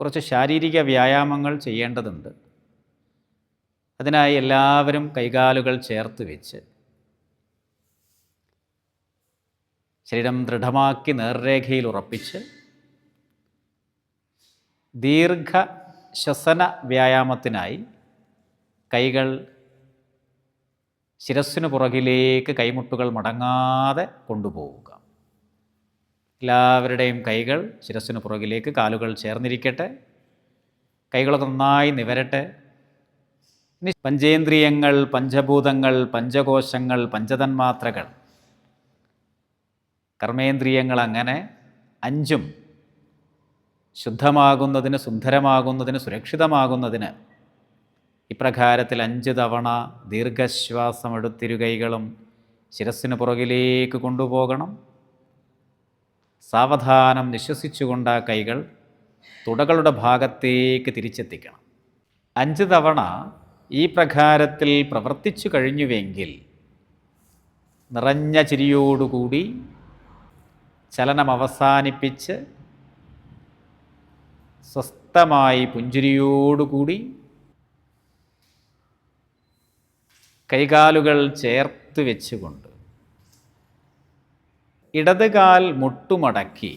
കുറച്ച് ശാരീരിക വ്യായാമങ്ങൾ ചെയ്യേണ്ടതുണ്ട്. അതിനായി എല്ലാവരും കൈകാലുകൾ ചേർത്ത് വെച്ച് ശരീരം ദൃഢമാക്കി നേർരേഖയിൽ ഉറപ്പിച്ച് ദീർഘ ശ്വസന വ്യായാമത്തിനായി കൈകൾ ശിരസ്സിനു പുറകിലേക്ക് കൈമുട്ടുകൾ മടങ്ങാതെ കൊണ്ടുപോവുക. എല്ലാവരുടെയും കൈകൾ ശിരസ്സിനു പുറകിലേക്ക്, കാലുകൾ ചേർന്നിരിക്കട്ടെ. കൈകളൊക്കെ നന്നായി നിവരട്ടെ. ഇനി പഞ്ചേന്ദ്രിയങ്ങൾ, പഞ്ചഭൂതങ്ങൾ, പഞ്ചകോശങ്ങൾ, പഞ്ചതന്മാത്രകൾ, കർമ്മേന്ദ്രിയങ്ങൾ, അങ്ങനെ അഞ്ചും ശുദ്ധമാകുന്നതിന്, സുന്ദരമാകുന്നതിന്, സുരക്ഷിതമാകുന്നതിന് ഇപ്രകാരത്തിൽ 5 തവണ ദീർഘശ്വാസമെടുത്തിരുകൈകളും ശിരസ്സിന് പുറകിലേക്ക് കൊണ്ടുപോകണം. സാവധാനം നിശ്വസിച്ചുകൊണ്ട് ആ കൈകൾ തുടകളുടെ ഭാഗത്തേക്ക് തിരിച്ചെത്തിക്കണം. 5 തവണ ഈ പ്രകാരത്തിൽ പ്രവർത്തിച്ചു കഴിഞ്ഞുവെങ്കിൽ നിറഞ്ഞ ചിരിയോടുകൂടി ചലനം അവസാനിപ്പിച്ച് സ്വസ്ഥമായി പുഞ്ചിരിയോടുകൂടി കൈകാലുകൾ ചേർത്ത് വെച്ചുകൊണ്ട് ഇടത് കാൽ മുട്ടുമടക്കി